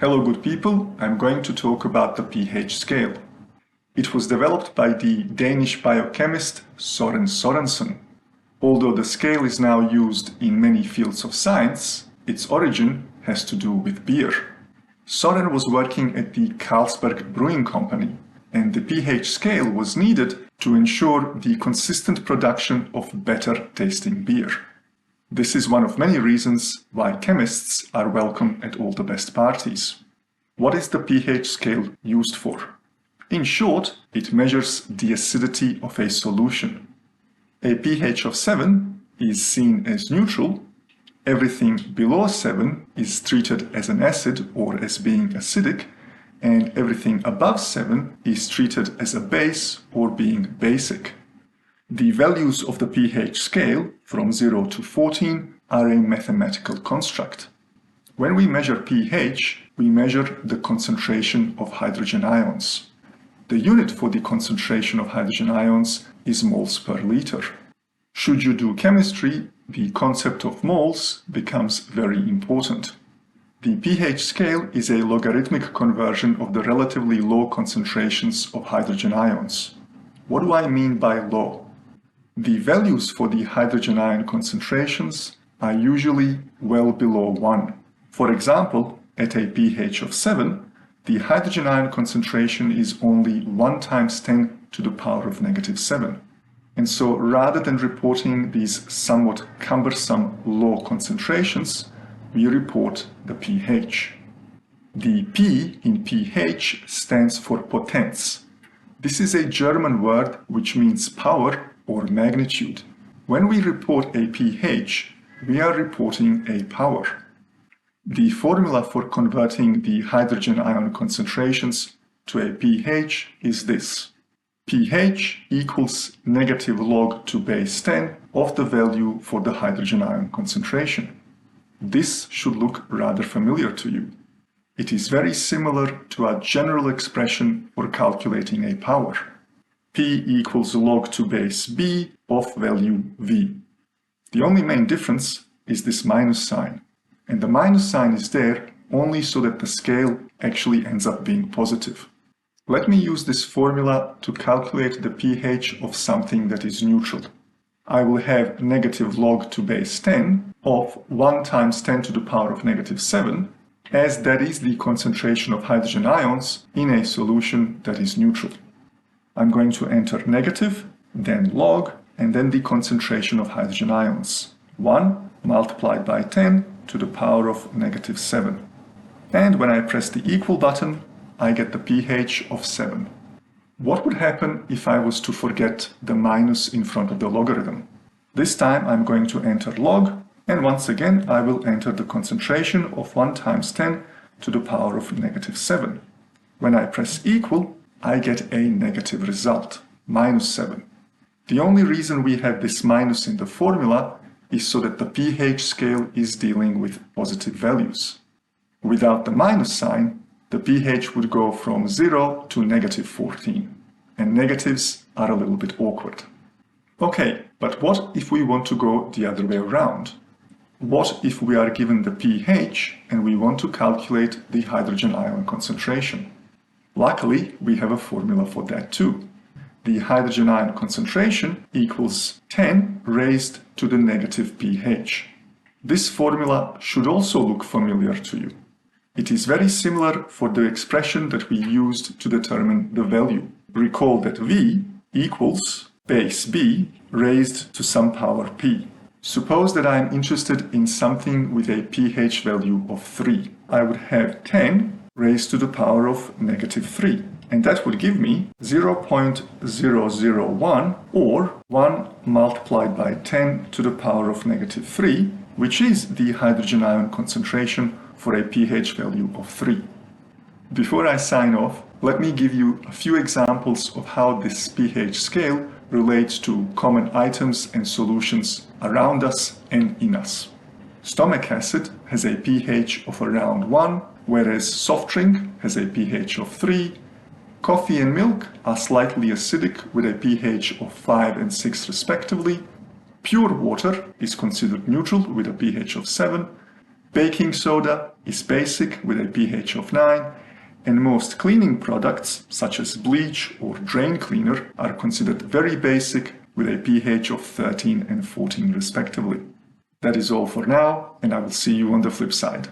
Hello good people, I'm going to talk about the pH scale. It was developed by the Danish biochemist Søren Sørensen. Although the scale is now used in many fields of science, its origin has to do with beer. Søren was working at the Carlsberg Brewing Company, and the pH scale was needed to ensure the consistent production of better tasting beer. This is one of many reasons why chemists are welcome at all the best parties. What is the pH scale used for? In short, it measures the acidity of a solution. A pH of 7 is seen as neutral. Everything below 7 is treated as an acid or as being acidic, and everything above 7 is treated as a base or being basic. The values of the pH scale from 0 to 14 are a mathematical construct. When we measure pH, we measure the concentration of hydrogen ions. The unit for the concentration of hydrogen ions is moles per liter. Should you do chemistry, the concept of moles becomes very important. The pH scale is a logarithmic conversion of the relatively low concentrations of hydrogen ions. What do I mean by low? The values for the hydrogen ion concentrations are usually well below 1. For example, at a pH of 7, the hydrogen ion concentration is only 1 times 10 to the power of negative 7. And so rather than reporting these somewhat cumbersome low concentrations, we report the pH. The P in pH stands for potens. This is a German word which means power or magnitude. When we report a pH, we are reporting a power. The formula for converting the hydrogen ion concentrations to a pH is this. pH equals negative log to base 10 of the value for the hydrogen ion concentration. This should look rather familiar to you. It is very similar to a general expression for calculating a power. P equals log to base B of value V. The only main difference is this minus sign. And the minus sign is there only so that the scale actually ends up being positive. Let me use this formula to calculate the pH of something that is neutral. I will have negative log to base 10 of 1 times 10 to the power of negative 7, as that is the concentration of hydrogen ions in a solution that is neutral. I'm going to enter negative, then log, and then the concentration of hydrogen ions. 1 multiplied by 10 to the power of negative 7. And when I press the equal button, I get the pH of 7. What would happen if I was to forget the minus in front of the logarithm? This time I'm going to enter log, and once again I will enter the concentration of 1 times 10 to the power of negative 7. When I press equal, I get a negative result, minus 7. The only reason we have this minus in the formula is so that the pH scale is dealing with positive values. Without the minus sign, the pH would go from 0 to negative 14, and negatives are a little bit awkward. Okay, but what if we want to go the other way around? What if we are given the pH and we want to calculate the hydrogen ion concentration? Luckily, we have a formula for that too. The hydrogen ion concentration equals 10 raised to the negative pH. This formula should also look familiar to you. It is very similar for the expression that we used to determine the value. Recall that V equals base B raised to some power P. Suppose that I am interested in something with a pH value of 3. I would have 10 raised to the power of negative 3. And that would give me 0.001 or 1 multiplied by 10 to the power of negative 3, which is the hydrogen ion concentration for a pH value of 3. Before I sign off, let me give you a few examples of how this pH scale relates to common items and solutions around us and in us. Stomach acid has a pH of around 1, whereas soft drink has a pH of 3. Coffee and milk are slightly acidic with a pH of 5 and 6 respectively. Pure water is considered neutral with a pH of 7. Baking soda is basic with a pH of 9, and most cleaning products, such as bleach or drain cleaner, are considered very basic with a pH of 13 and 14 respectively. That is all for now, and I will see you on the flip side.